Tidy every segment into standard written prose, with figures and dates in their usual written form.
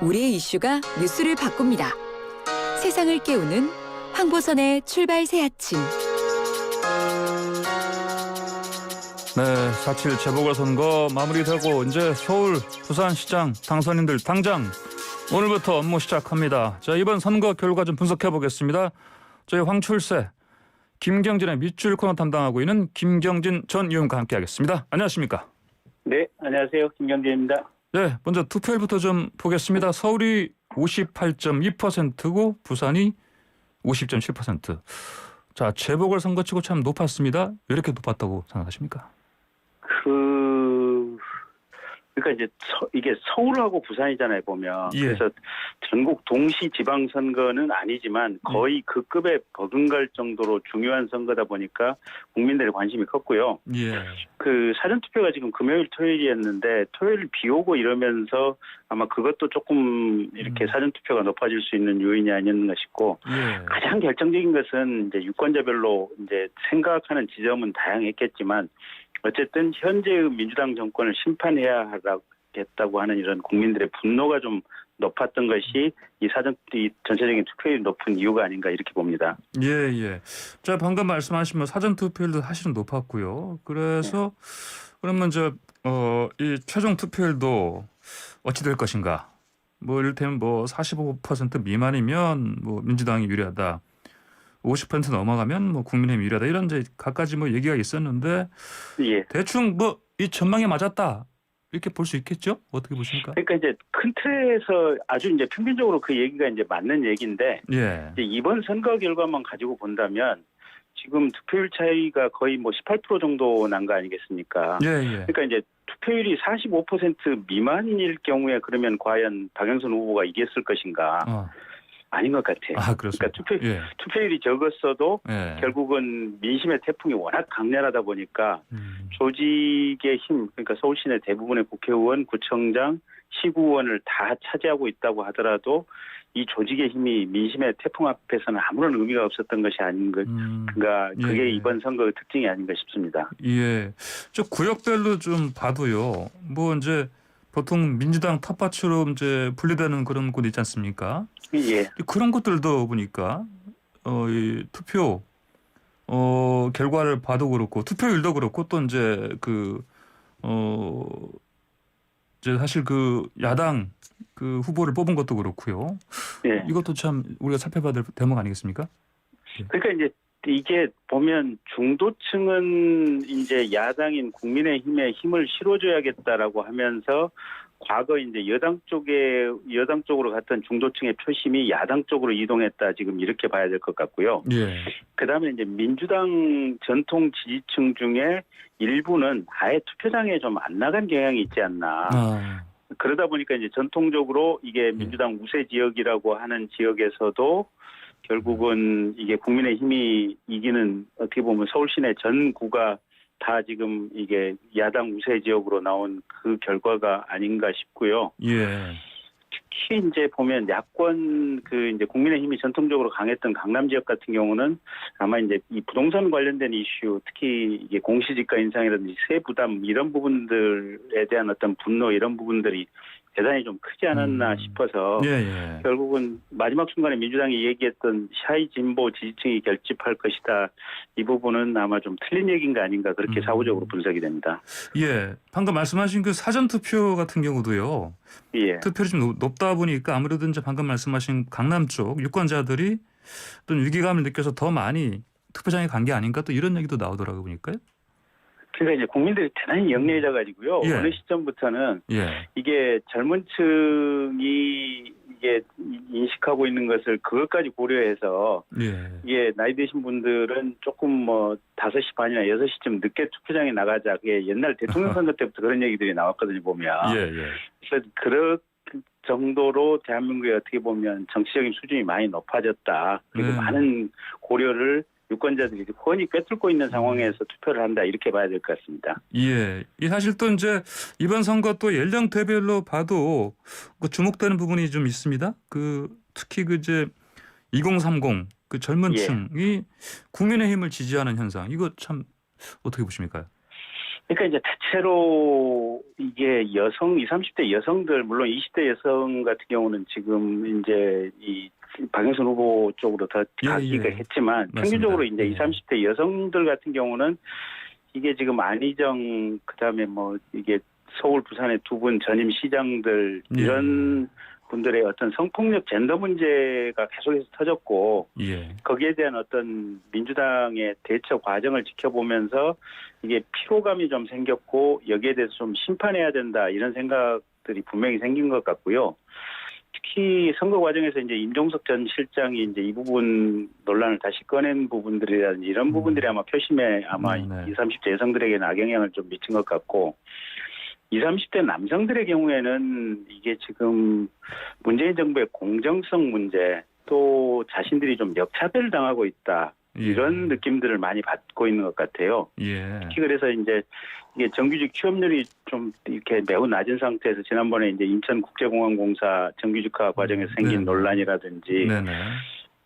우리의 이슈가 뉴스를 바꿉니다. 세상을 깨우는 황보선의 출발 새 아침. 네, 4.7 재보궐선거 마무리되고 이제 서울, 부산시장 당선인들 당장 오늘부터 업무 시작합니다. 자, 이번 선거 결과 좀 분석해 보겠습니다. 저희 황출세, 김경진의 밑줄 코너 담당하고 있는 김경진 전 의원과 함께하겠습니다. 안녕하십니까? 네, 안녕하세요. 김경진입니다. 네, 먼저 투표율부터 좀 보겠습니다. 서울이 58.2%고 부산이 50.7%. 자, 재보궐선거치고 참 높았습니다. 왜 이렇게 높았다고 생각하십니까? 그러니까 이제 이게 서울하고 부산이잖아요, 보면. 예. 그래서 전국 동시 지방선거는 아니지만 거의 그 급에 버금갈 정도로 중요한 선거다 보니까 국민들의 관심이 컸고요. 예. 그 사전투표가 지금 금요일, 토요일이었는데 토요일 비 오고 이러면서 아마 그것도 조금 이렇게 사전투표가 높아질 수 있는 요인이 아니었나 싶고, 예. 가장 결정적인 것은 이제 유권자별로 이제 생각하는 지점은 다양했겠지만 어쨌든 현재의 민주당 정권을 심판해야 하겠다고 하는 이런 국민들의 분노가 좀 높았던 것이 이 전체적인 투표율이 높은 이유가 아닌가 이렇게 봅니다. 예, 예. 자, 방금 말씀하신 사전 투표율도 사실은 높았고요. 그래서 그러면 이 최종 투표율도 어찌 될 것인가? 뭐 이를테면 45% 미만이면 민주당이 유리하다. 50% 넘어가면 국민의힘이 유리하다. 이런 갖가지 얘기가 있었는데 예. 대충 이 전망에 맞았다. 이렇게 볼 수 있겠죠? 어떻게 보십니까? 그러니까 이제 큰 틀에서 아주 이제 평균적으로 그 얘기가 이제 맞는 얘기인데, 예. 이제 이번 선거 결과만 가지고 본다면 지금 투표율 차이가 거의 18% 정도 난 거 아니겠습니까? 예, 예. 그러니까 이제 투표율이 45% 미만일 경우에 그러면 과연 박영선 후보가 이겼을 것인가? 아닌 것 같아요. 아, 그렇습니다. 그러니까 투표율이 적었어도 예. 결국은 민심의 태풍이 워낙 강렬하다 보니까 조직의 힘, 그러니까 서울 시내 대부분의 국회의원, 구청장, 시구의원을 다 차지하고 있다고 하더라도 이 조직의 힘이 민심의 태풍 앞에서는 아무런 의미가 없었던 것이 아닌가, 그게 예. 이번 선거의 특징이 아닌가 싶습니다. 예. 저 구역별로 좀 봐도요. 이제 보통 민주당 텃밭으로 분리되는 그런 곳 있지 않습니까? 예. 그런 것들도 보니까 이 투표 결과를 봐도 그렇고 투표율도 그렇고 또 사실 야당 후보를 뽑은 것도 그렇고요. 예. 이것도 참 우리가 살펴봐야 될 대목 아니겠습니까? 그러니까 이제 이게 보면 중도층은 이제 야당인 국민의힘에 힘을 실어줘야겠다라고 하면서 과거 이제 여당 쪽으로 갔던 중도층의 표심이 야당 쪽으로 이동했다, 지금 이렇게 봐야 될 것 같고요. 예. 그다음에 이제 민주당 전통 지지층 중에 일부는 아예 투표장에 좀 안 나간 경향이 있지 않나. 그러다 보니까 이제 전통적으로 이게 민주당 우세 지역이라고 하는 지역에서도 결국은 이게 국민의힘이 이기는, 어떻게 보면 서울 시내 전구가 다 지금 이게 야당 우세 지역으로 나온 그 결과가 아닌가 싶고요. 예. 특히 이제 보면 야권 이제 국민의힘이 전통적으로 강했던 강남 지역 같은 경우는 아마 이제 이 부동산 관련된 이슈, 특히 이게 공시지가 인상이라든지 세 부담 이런 부분들에 대한 어떤 분노, 이런 부분들이 대단히 좀 크지 않았나 싶어서 예. 결국은 마지막 순간에 민주당이 얘기했던 샤이 진보 지지층이 결집할 것이다, 이 부분은 아마 좀 틀린 얘기인가 아닌가, 그렇게 사후적으로 분석이 됩니다. 예. 방금 말씀하신 사전 투표 같은 경우도요. 예. 투표율이 좀 높다 보니까 아무래도 방금 말씀하신 강남 쪽 유권자들이 어떤 위기감을 느껴서 더 많이 투표장에 간 게 아닌가, 또 이런 얘기도 나오더라고요, 보니까요. 그러니까 이제 국민들이 대단히 영리해져 가지고요. 예. 어느 시점부터는 예. 이게 젊은 층이 이게 인식하고 있는 것을 그것까지 고려해서 예. 이게 나이 드신 분들은 조금 5시 반이나 6시쯤 늦게 투표장에 나가자. 그게 옛날 대통령 선거 때부터 그런 얘기들이 나왔거든요, 보면. 예. 그래서 그럴 정도로 대한민국에 어떻게 보면 정치적인 수준이 많이 높아졌다. 그리고 많은 고려를 유권자들이 훤히 꿰뚫고 있는 상황에서 투표를 한다, 이렇게 봐야 될 것 같습니다. 예. 사실 또 이번 선거 또 연령대별로 봐도 주목되는 부분이 좀 있습니다. 특히 2030 젊은 층이 국민의힘을 지지하는 현상, 이거 참 어떻게 보십니까? 그러니까 이제 대체로 이게 이게 여성 20, 30대 여성들 물론 20대 여성 같은 경우는 지금 이제 이 박영선 후보 쪽으로 더 가기가 했지만 맞습니다. 평균적으로 이제 예. 20, 30대 여성들 같은 경우는 이게 지금 안희정 그다음에 뭐 이게 서울 부산의 두 분 전임 시장들 이런 분들의 어떤 성폭력 젠더 문제가 계속해서 터졌고 거기에 대한 어떤 민주당의 대처 과정을 지켜보면서 이게 피로감이 좀 생겼고 여기에 대해서 좀 심판해야 된다 이런 생각들이 분명히 생긴 것 같고요. 특히 선거 과정에서 이제 임종석 전 실장이 이제 이 부분 논란을 다시 꺼낸 부분들이라든지 이런 부분들이 아마 표심에 아마 20, 30대 여성들에게는 악영향을 좀 미친 것 같고 20, 30대 남성들의 경우에는 이게 지금 문재인 정부의 공정성 문제 또 자신들이 좀 역차별 당하고 있다. 이런 느낌들을 많이 받고 있는 것 같아요. 특히 그래서 이제 이게 정규직 취업률이 좀 이렇게 매우 낮은 상태에서 지난번에 이제 인천국제공항공사 정규직화 과정에서 생긴 논란이라든지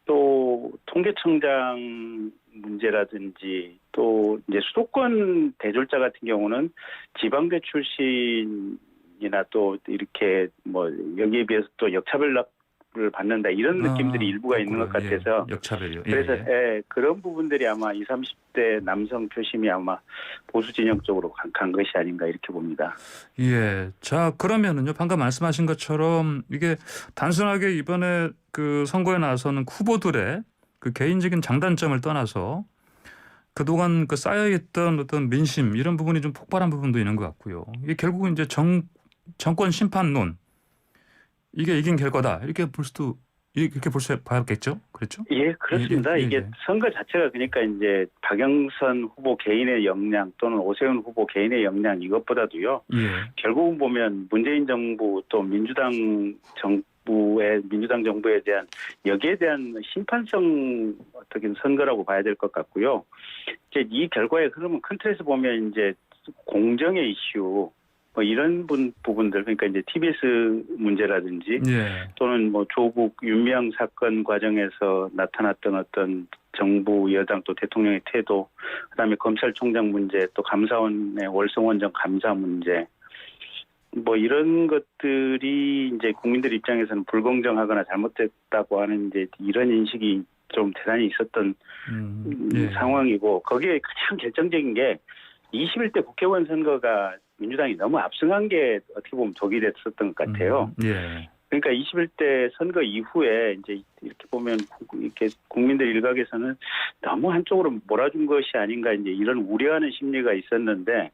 또 통계청장 문제라든지 또 이제 수도권 대졸자 같은 경우는 지방대 출신이나 또 이렇게 뭐 여기에 비해서 또 역차별을 받는다 이런 느낌들이 일부가 있는 것 같아서 역차별이요. 그래서 그런 부분들이 아마 20, 30대 남성 표심이 아마 보수 진영 쪽으로 간 것이 아닌가 이렇게 봅니다. 자 그러면은요 방금 말씀하신 것처럼 이게 단순하게 이번에 그 선거에 나서는 후보들의 그 개인적인 장단점을 떠나서 그동안 그 쌓여있던 어떤 민심 이런 부분이 좀 폭발한 부분도 있는 것 같고요. 이게 결국은 이제 정권 심판론 이게 이긴 결과다 이렇게 볼 수도 이렇게 볼 수 봐야겠죠, 그렇죠? 예, 그렇습니다. 이게 선거 자체가 그러니까 이제 박영선 후보 개인의 역량 또는 오세훈 후보 개인의 역량 이것보다도요. 결국은 보면 문재인 정부 또 민주당 정부에 대한 여기에 대한 심판성 어떻게 선거라고 봐야 될 것 같고요. 이제 이 결과의 흐름은 큰 틀에서 보면 이제 공정의 이슈. 뭐 이런 부분들 그러니까 이제 TBS 문제라든지 또는 뭐 조국 윤미향 사건 과정에서 나타났던 어떤 정부 여당 또 대통령의 태도 그다음에 검찰총장 문제 또 감사원의 월성원전 감사 문제 뭐 이런 것들이 이제 국민들 입장에서는 불공정하거나 잘못됐다고 하는 이제 이런 인식이 좀 대단히 있었던 상황이고 거기에 가장 결정적인 게 21대 국회의원 선거가 민주당이 너무 압승한 게 어떻게 보면 독이 됐었던 것 같아요. 그러니까 21대 선거 이후에 이제 이렇게 보면 이렇게 국민들 일각에서는 너무 한쪽으로 몰아준 것이 아닌가 이제 이런 우려하는 심리가 있었는데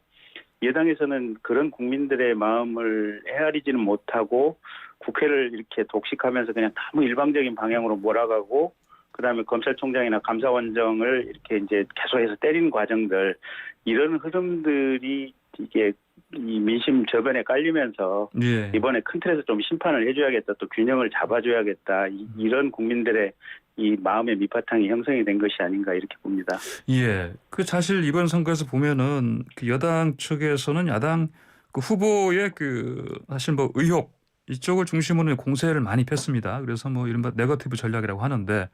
여당에서는 그런 국민들의 마음을 헤아리지는 못하고 국회를 이렇게 독식하면서 그냥 너무 일방적인 방향으로 몰아가고 그다음에 검찰총장이나 감사원장을 이렇게 이제 계속해서 때리는 과정들 이런 흐름들이 이게 이 민심 저변에 깔리면서 이번에 큰 틀에서 좀 심판을 해줘야겠다 또 균형을 잡아줘야겠다 이런 국민들의 이 마음의 밑바탕이 형성이 된 것이 아닌가 이렇게 봅니다. 그 사실 이번 선거에서 보면은 그 여당 측에서는 야당 그 후보의 그 사실 뭐 의혹 이쪽을 중심으로 공세를 많이 폈습니다. 그래서 뭐 이른바 네거티브 전략이라고 하는데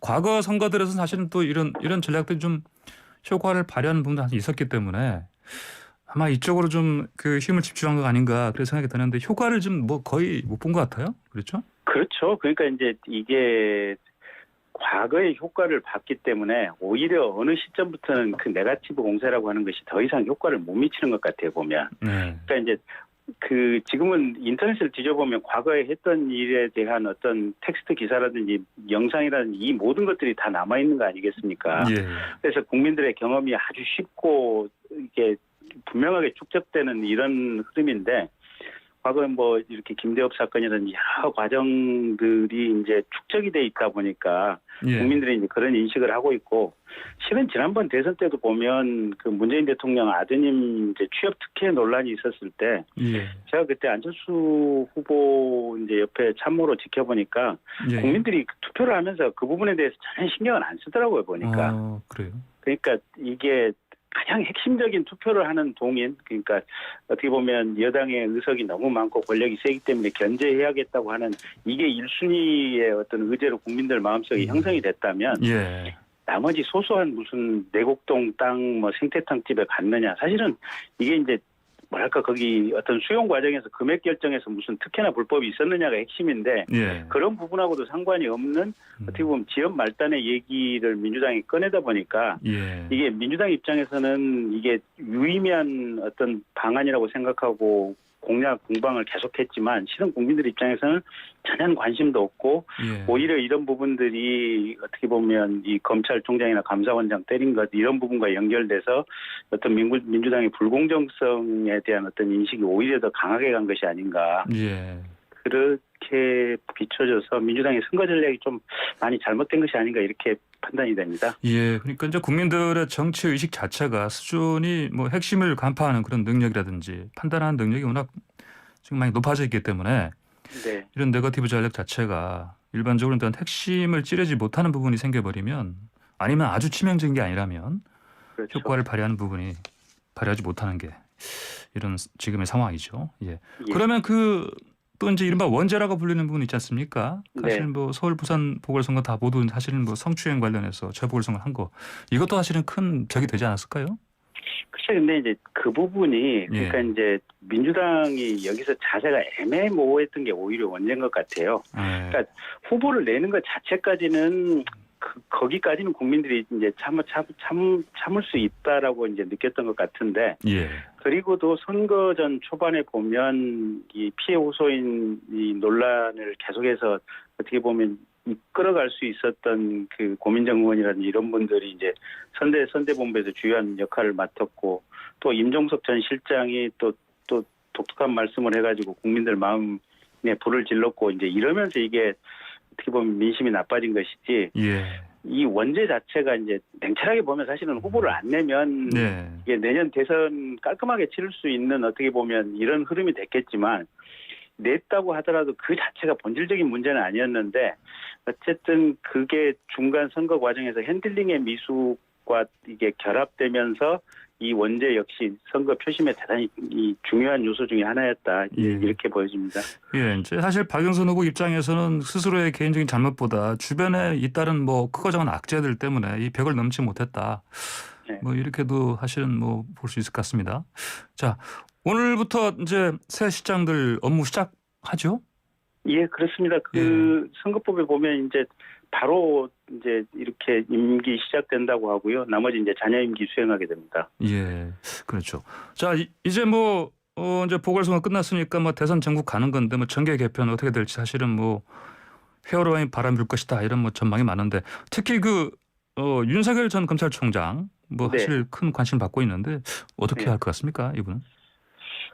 과거 선거들에서 사실은 또 이런 전략들이 좀 효과를 발휘하는 부분도 있었기 때문에 아마 이쪽으로 좀 그 힘을 집중한 거 아닌가 그런 생각이 드는데 효과를 좀 뭐 거의 못 본 것 같아요. 그렇죠? 그렇죠. 그러니까 이제 이게 과거의 효과를 봤기 때문에 오히려 어느 시점부터는 그 네거티브 공세라고 하는 것이 더 이상 효과를 못 미치는 것 같아요 보면. 그러니까 이제 그 지금은 인터넷을 뒤져보면 과거에 했던 일에 대한 어떤 텍스트 기사라든지 영상이라든지 이 모든 것들이 다 남아 있는 거 아니겠습니까? 그래서 국민들의 경험이 아주 쉽고 이게 분명하게 축적되는 이런 흐름인데 과거에 뭐 이렇게 김대엽 사건이라든지 여러 과정들이 이제 축적이 돼 있다 보니까 국민들이 이제 그런 인식을 하고 있고 실은 지난번 대선 때도 보면 그 문재인 대통령 아드님 이제 취업 특혜 논란이 있었을 때 제가 그때 안철수 후보 이제 옆에 참모로 지켜보니까 국민들이 투표를 하면서 그 부분에 대해서 전혀 신경을 안 쓰더라고요 보니까. 그래요? 그러니까 이게 가장 핵심적인 투표를 하는 동인 그러니까 어떻게 보면 여당의 의석이 너무 많고 권력이 세기 때문에 견제해야겠다고 하는 이게 1순위의 어떤 의제로 국민들 마음속에 형성이 됐다면 나머지 소소한 무슨 내곡동 땅 뭐 생태탕 집에 갔느냐 사실은 이게 이제 뭐랄까 거기 어떤 수용 과정에서 금액 결정에서 무슨 특혜나 불법이 있었느냐가 핵심인데 예. 그런 부분하고도 상관이 없는 어떻게 보면 지연 말단의 얘기를 민주당이 꺼내다 보니까 예. 이게 민주당 입장에서는 이게 유의미한 어떤 방안이라고 생각하고 공약 공방을 계속했지만 실은 국민들 입장에서는 전혀 관심도 없고 예. 오히려 이런 부분들이 어떻게 보면 이 검찰총장이나 감사원장 때린 것 이런 부분과 연결돼서 어떤 민주당의 불공정성에 대한 어떤 인식이 오히려 더 강하게 간 것이 아닌가. 예. 그렇게 비춰져서 민주당의 선거 전략이 좀 많이 잘못된 것이 아닌가 이렇게 판단이 됩니다. 예, 그러니까 이제 국민들의 정치 의식 자체가 수준이 뭐 핵심을 간파하는 그런 능력이라든지 판단하는 능력이 워낙 지금 많이 높아져 있기 때문에 네, 이런 네거티브 전략 자체가 일반적으로 일단 핵심을 찌르지 못하는 부분이 생겨버리면 아니면 아주 치명적인 게 아니라면 그렇죠. 효과를 발휘하는 부분이 발휘하지 못하는 게 이런 지금의 상황이죠. 예. 그러면 또 이제 이른바 원죄라고 불리는 부분 있지 않습니까? 사실 네. 뭐 서울, 부산 보궐선거 다 모두 사실은 뭐 성추행 관련해서 재보궐선거 한 거 이것도 사실은 큰 벽이 되지 않았을까요? 글쎄, 근데 이제 그 부분이 그러니까 이제 민주당이 여기서 자세가 애매모호했던 게 오히려 원죄인 것 같아요. 그러니까 후보를 내는 것 자체까지는 거기까지는 국민들이 이제 참을 수 있다라고 이제 느꼈던 것 같은데. 예. 그리고도 선거 전 초반에 보면 이 피해 호소인 이 논란을 계속해서 어떻게 보면 이끌어갈 수 있었던 그 고민정 의원이라든지 이런 분들이 이제 선대본부에서 주요한 역할을 맡았고 또 임종석 전 실장이 또 독특한 말씀을 해가지고 국민들 마음에 불을 질렀고 이제 이러면서 이게 어떻게 보면 민심이 나빠진 것이지. 예. 이 원죄 자체가 이제 냉철하게 보면 사실은 후보를 안 내면 네. 이게 내년 대선 깔끔하게 치를 수 있는 어떻게 보면 이런 흐름이 됐겠지만 냈다고 하더라도 그 자체가 본질적인 문제는 아니었는데 어쨌든 그게 중간 선거 과정에서 핸들링의 미숙과 이게 결합되면서 이 원죄 역시 선거 표심에 대단히 이 중요한 요소 중에 하나였다. 이렇게 보여집니다. 예, 이제 사실 박영선 후보 입장에서는 스스로의 개인적인 잘못보다 주변에 잇따른 뭐 크고 작은 악재들 때문에 이 벽을 넘지 못했다. 네. 뭐 이렇게도 사실은 뭐 볼 수 있을 것 같습니다. 자, 오늘부터 이제 새 시장들 업무 시작하죠? 예, 그렇습니다. 선거법에 보면 이제 바로 이제 이렇게 임기 시작된다고 하고요. 나머지 이제 잔여 임기 수행하게 됩니다. 예, 그렇죠. 자, 이제 뭐 이제 보궐선거 끝났으니까 뭐 대선 전국 가는 건데 뭐 정계 개편 어떻게 될지 사실은 뭐 회오로의 바람이 불 것이다 이런 뭐 전망이 많은데 특히 윤석열 전 검찰총장 뭐 사실 큰 관심을 받고 있는데 어떻게 할 것 같습니까, 이분은?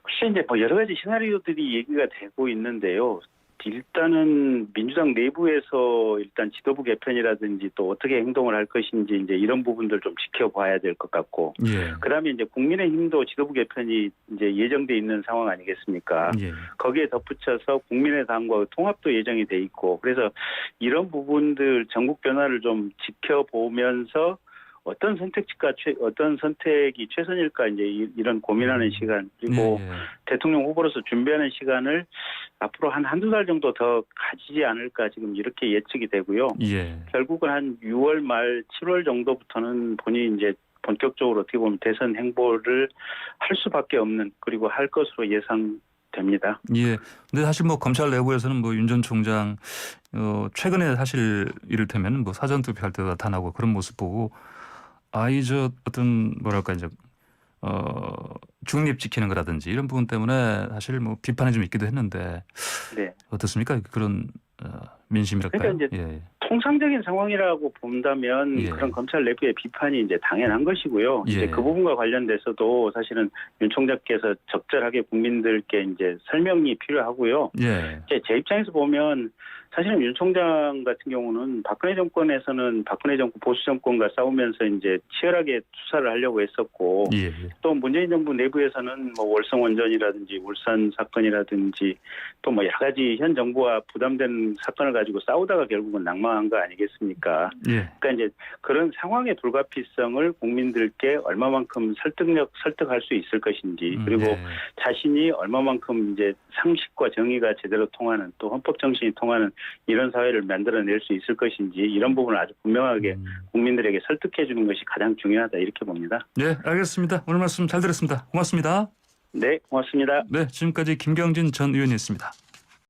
글쎄 이제 뭐 여러 가지 시나리오들이 얘기가 되고 있는데요. 일단은 민주당 내부에서 일단 지도부 개편이라든지 또 어떻게 행동을 할 것인지 이제 이런 부분들 좀 지켜봐야 될 것 같고. 예. 그다음에 이제 국민의힘도 지도부 개편이 이제 예정돼 있는 상황 아니겠습니까? 예. 거기에 덧붙여서 국민의당과 통합도 예정이 돼 있고 그래서 이런 부분들 전국 변화를 좀 지켜보면서 어떤 선택이 최선일까 이제 이런 고민하는 시간 그리고 대통령 후보로서 준비하는 시간을 앞으로 한두 달 정도 더 가지지 않을까 지금 이렇게 예측이 되고요. 예. 결국은 한 6월 말 7월 정도부터는 본인이 이제 본격적으로 어떻게 보면 대선 행보를 할 수밖에 없는 그리고 할 것으로 예상됩니다. 예. 근데 사실 뭐 검찰 내부에서는 뭐 윤 전 총장 최근에 사실 이를테면 뭐 사전 투표할 때도 나타나고 그런 모습 보고 어떤 뭐랄까 이제 중립 지키는 거라든지 이런 부분 때문에 사실 뭐 비판이 좀 있기도 했는데 어떻습니까? 그런 민심이랄까요? 그러니까 이제 통상적인 상황이라고 본다면 그런 검찰 내부의 비판이 이제 당연한 것이고요. 이제 그 부분과 관련돼서도 사실은 윤 총장께서 적절하게 국민들께 이제 설명이 필요하고요. 제 입장에서 보면 사실은 윤 총장 같은 경우는 박근혜 정권에서는 박근혜 정권 보수 정권과 싸우면서 이제 치열하게 수사를 하려고 했었고 또 문재인 정부 내부에서는 뭐 월성 원전이라든지 울산 사건이라든지 또 뭐 여러 가지 현 정부와 부담된 사건을 가지고 싸우다가 결국은 낙마한 거 아니겠습니까? 그러니까 이제 그런 상황의 불가피성을 국민들께 얼마만큼 설득할 수 있을 것인지 그리고 자신이 얼마만큼 이제 상식과 정의가 제대로 통하는 또 헌법 정신이 통하는 이런 사회를 만들어낼 수 있을 것인지 이런 부분을 아주 분명하게 국민들에게 설득해 주는 것이 가장 중요하다 이렇게 봅니다. 네, 알겠습니다. 오늘 말씀 잘 들었습니다. 고맙습니다. 네, 고맙습니다. 네, 지금까지 김경진 전 의원이었습니다.